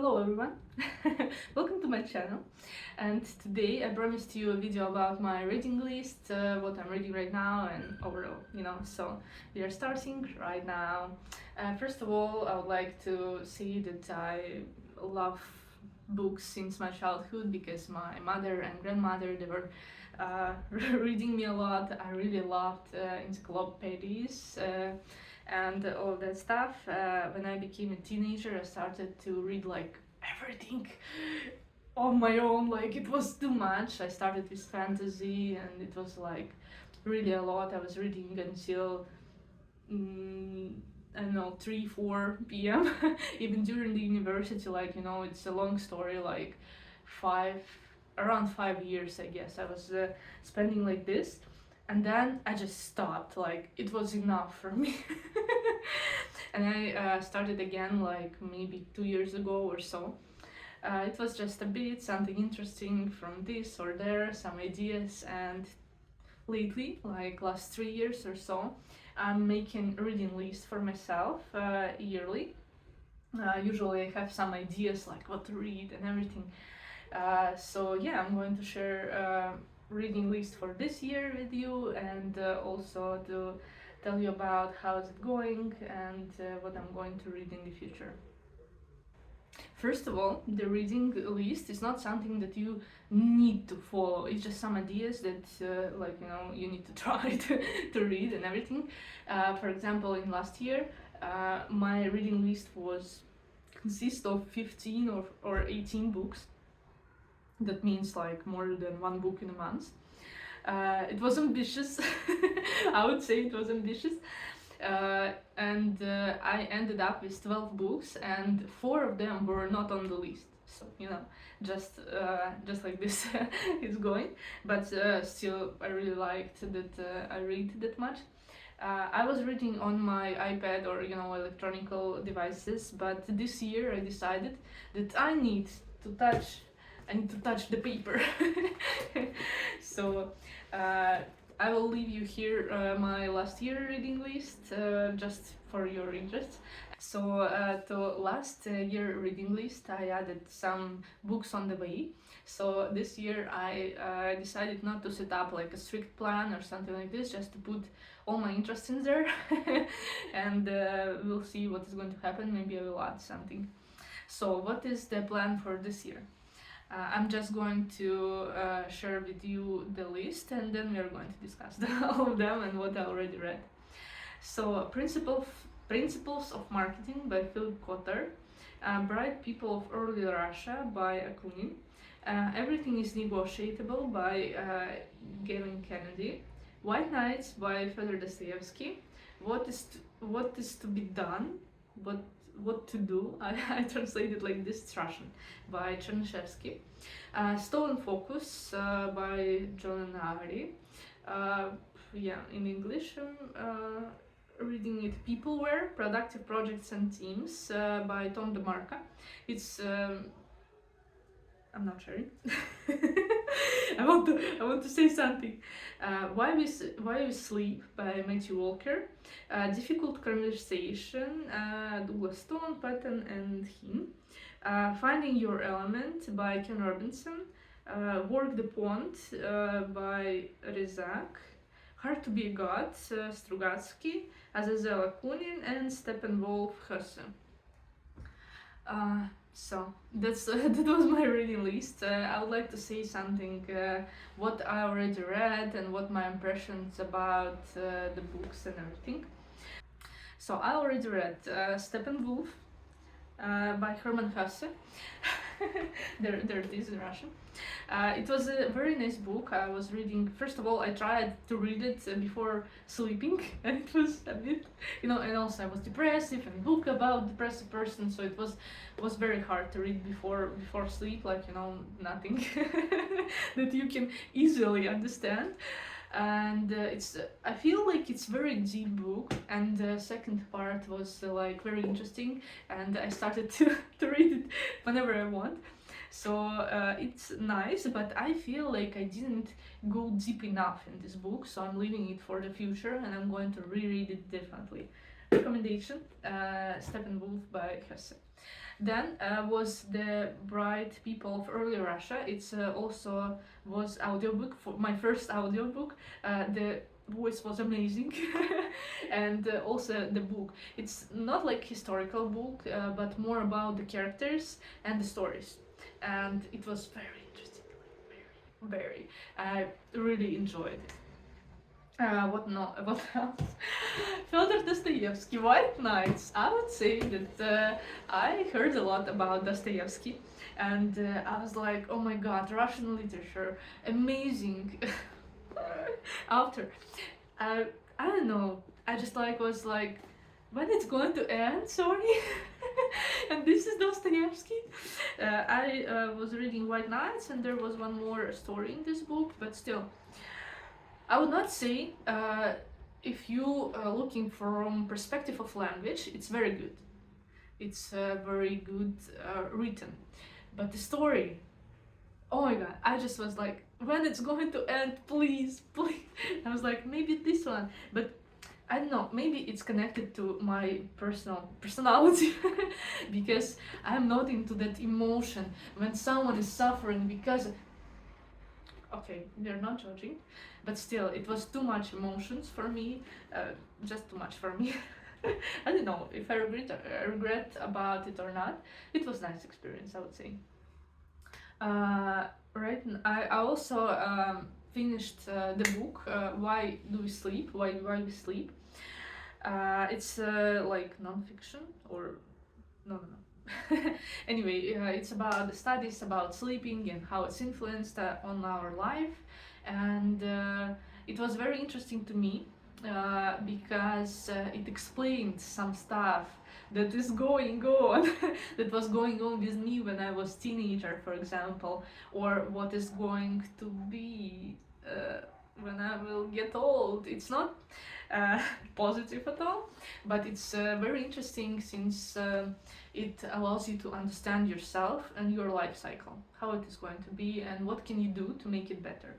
Hello everyone, welcome to my channel, and today I promised you a video about my reading list, what I'm reading right now and overall, so we are starting right now. First of all, I would like to say that I love books since my childhood because my mother and grandmother, they were reading me a lot. I really loved encyclopedias and all that stuff. When I became a teenager, I started to read like everything on my own. Like it was too much. I started with fantasy, and it was like really a lot. I was reading until I don't know 3-4 p.m. even during the university. Like it's a long story. Like around 5 years, I guess. I was spending like this, and then I just stopped. Like it was enough for me. And I started again like maybe 2 years ago or so. It was just a bit something interesting from this or there, some ideas, and lately, like last 3 years or so, I'm making a reading list for myself yearly. Usually I have some ideas like what to read and everything. So yeah, I'm going to share reading list for this year with you, and also to tell you about how is it going and what I'm going to read in the future. First of all, the reading list is not something that you need to follow. It's just some ideas that you need to try to read and everything. For example, in last year, my reading list was consist of 15 or 18 books. That means like more than one book in a month. It was ambitious. I would say it was ambitious. And I ended up with 12 books, and 4 of them were not on the list. So just like this is going. But still, I really liked that I read that much. I was reading on my iPad or electronic devices, but this year I decided that I need to touch the paper. So I will leave you here my last year reading list just for your interest. So to last year reading list, I added some books on the way. So this year I decided not to set up like a strict plan or something like this, just to put all my interests in there. And we'll see what is going to happen. Maybe I will add something. So what is the plan for this year? I'm just going to share with you the list, and then we are going to discuss all of them and what I already read. So, Principles of Marketing by Philip Kotler, Bright People of Early Russia by Akunin, Everything is Negotiable by Galen Kennedy, White Nights by Fyodor Dostoevsky, What is to be done, what to do. I translated like this, it's Russian, by Chernyshevsky. Stolen Focus by John Nari. In English, reading it. Peopleware, Productive Projects and Teams by Tom DeMarco. It's I'm not sharing. I want to say something. Why We Sleep by Matthew Walker. Difficult Conversation, Douglas Stone, Patton and him. Finding Your Element by Ken Robinson. Work the Pond by Rezak. Hard to Be a God, Strugatsky, Azazel Akunin, and Steppenwolf Husse. So that was my reading list. I would like to say something, what I already read and what my impressions about the books and everything. So I already read Steppenwolf by Hermann Hesse. there it is in Russian. It was a very nice book. I was reading, first of all, I tried to read it before sleeping, and it was a bit, and also I was depressive, and book about depressive person, so it was very hard to read before sleep, like nothing that you can easily understand. And I feel like it's very deep book, and the second part was like very interesting, and I started to read it whenever I want. So it's nice, but I feel like I didn't go deep enough in this book, so I'm leaving it for the future, and I'm going to reread it definitely. Recommendation: Steppenwolf by Hesse. Then was The Bright People of Early Russia. It's also was audiobook for my first audiobook. The voice was amazing, and also the book. It's not like historical book, but more about the characters and the stories, and it was very interesting, very, very. I really enjoyed it. What no? What else? Fyodor Dostoevsky, White Nights. I would say that I heard a lot about Dostoevsky, and I was like, oh my god, Russian literature, amazing author. I I don't know. I just like was like, when it's going to end? Sorry. And this is Dostoevsky. I was reading White Nights, and there was one more story in this book, but still. I would not say if you are looking from perspective of language, it's very good. It's very good written, but the story, oh my god, I just was like, when it's going to end, please, please. I was like, maybe this one, but I don't know, maybe it's connected to my personality because I'm not into that emotion when someone is suffering because, okay, they're not judging, but still, it was too much emotions for me, just too much for me. I don't know if I regret about it or not. It was a nice experience, I would say. Right, I also finished the book Why Do We Sleep? Why We Sleep. It's like non-fiction or no. Anyway, it's about the studies about sleeping and how it's influenced on our life, and it was very interesting to me because it explained some stuff that is going on that was going on with me when I was teenager, for example, or what is going to be when I will get old. It's not uh, positive at all, but it's very interesting since it allows you to understand yourself and your life cycle, how it is going to be, and what can you do to make it better.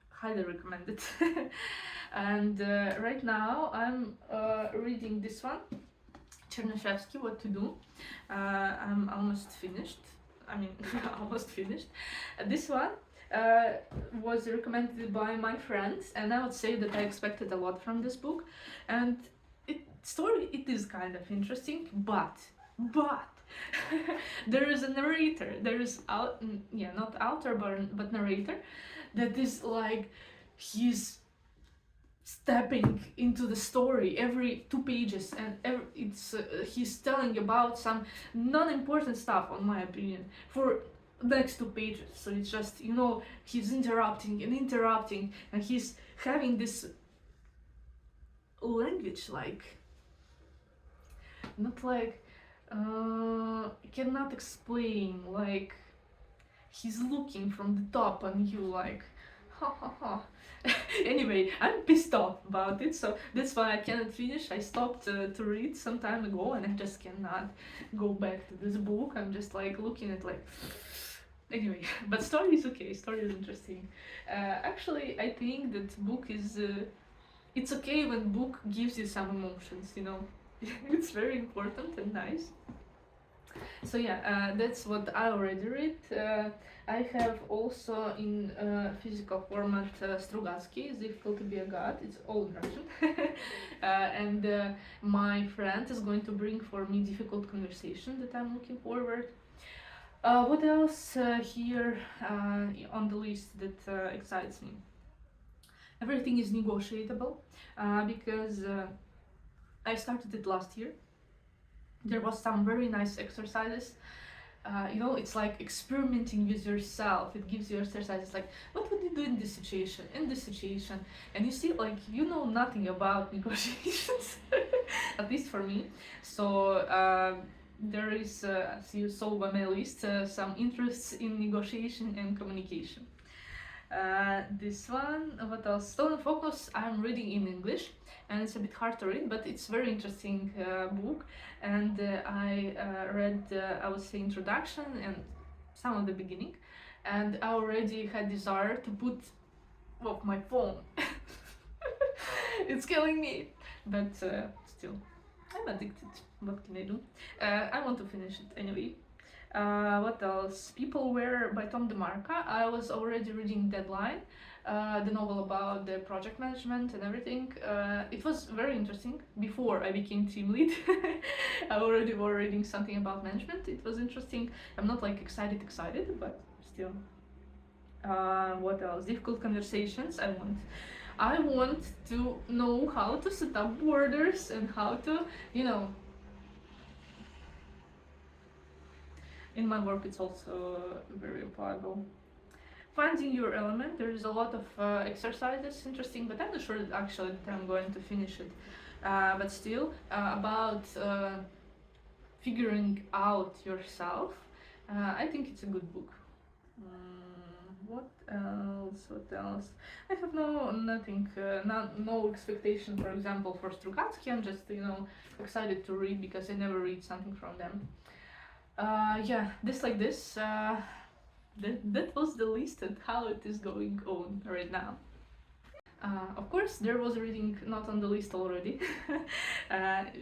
Highly recommend it. And right now I'm reading this one, Chernyshevsky, What to Do. I'm almost finished. I mean, almost finished. This one was recommended by my friends, and I would say that I expected a lot from this book. And it is kind of interesting, but there is a narrator. There is not author, but narrator, that is like he's stepping into the story every 2 pages, and it's he's telling about some non-important stuff, on my opinion, for next 2 pages. So it's just, he's interrupting and interrupting, and he's having this language like not like cannot explain, like he's looking from the top on you like ha ha ha. Anyway, I'm pissed off about it, so that's why I cannot finish. I stopped to read some time ago, and I just cannot go back to this book. I'm just like looking at like anyway. But story is okay, story is interesting. Actually, I think that book is it's okay when book gives you some emotions, it's very important and nice. So yeah, that's what I already read. I have also in physical format Strugatsky, It's Difficult to Be a God. It's all in Russian. And my friend is going to bring for me Difficult Conversation that I'm looking forward. What else here on the list that excites me? Everything is negotiable because I started it last year. There was some very nice exercises. It's like experimenting with yourself. It gives you exercises like, what would you do in this situation, and you see, like, nothing about negotiations, at least for me. So there is, as you saw by my list, some interests in negotiation and communication. This one, what else? Stone and Focus, I'm reading in English, and it's a bit hard to read, but it's very interesting book. And I read, I would say, introduction and some of the beginning, and I already had desire to put off my phone. It's killing me, but still, I'm addicted. What can I do? I want to finish it anyway. What else? People Were by Tom DeMarco. I was already reading Deadline, the novel about the project management and everything. It was very interesting. Before I became team lead, I already was reading something about management. It was interesting. I'm not like excited, but still. What else? Difficult Conversations. I want to know how to set up borders and how to, you know, in my work it's also very applicable. Finding Your Element, there's a lot of exercises, interesting, but I'm not sure that actually that I'm going to finish it. But still, about figuring out yourself, I think it's a good book. What else? What else? I have nothing, no expectation. For example, for Strugatsky, I'm just excited to read because I never read something from them. Yeah, this like this. That was the list and how it is going on right now. Of course, there was a reading not on the list already.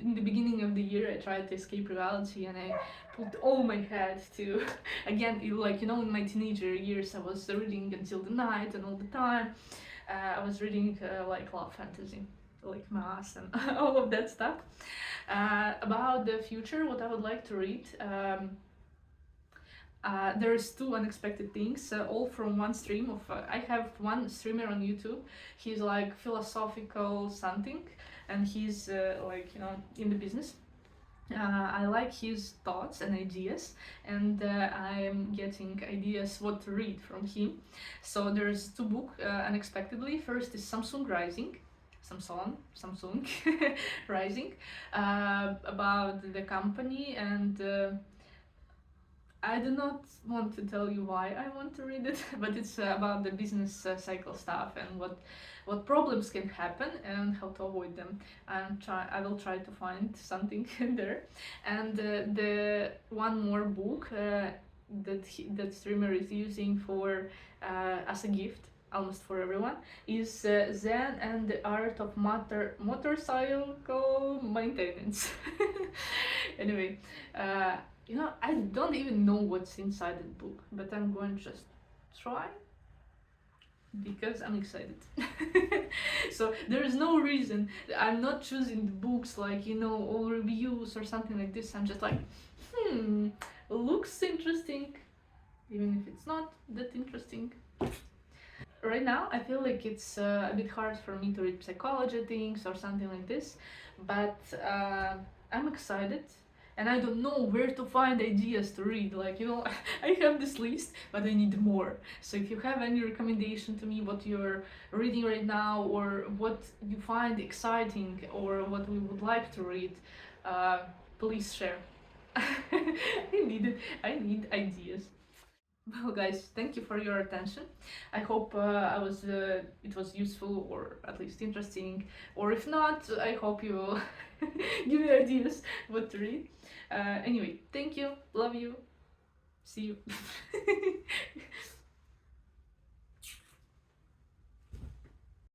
In the beginning of the year, I tried to escape reality and I put all my head to, again, in my teenager years, I was reading until the night and all the time. I was reading like love fantasy, like Mass and all of that stuff. About the future, what I would like to read. There's two unexpected things, all from one stream of. I have one streamer on YouTube. He's like philosophical something, and he's in the business. I like his thoughts and ideas, and I'm getting ideas what to read from him. So there's two books unexpectedly. First is Samsung Rising, about the company and. I do not want to tell you why I want to read it, but it's about the business cycle stuff and what problems can happen and how to avoid them. I will try to find something in there. And the one more book that streamer is using for as a gift almost for everyone is Zen and the Art of Motorcycle Maintenance. Anyway, I don't even know what's inside the book, but I'm going to just try because I'm excited. So there is no reason. I'm not choosing the books like all reviews or something like this. I'm just like, looks interesting, even if it's not that interesting. Right now, I feel like it's a bit hard for me to read psychology things or something like this, but I'm excited. And I don't know where to find ideas to read. I have this list, but I need more. So if you have any recommendation to me, what you're reading right now, or what you find exciting, or what we would like to read, please share. I need ideas. Well, guys, thank you for your attention. I hope it was useful or at least interesting. Or if not, I hope you will give me ideas what to read. Anyway, thank you. Love you. See you.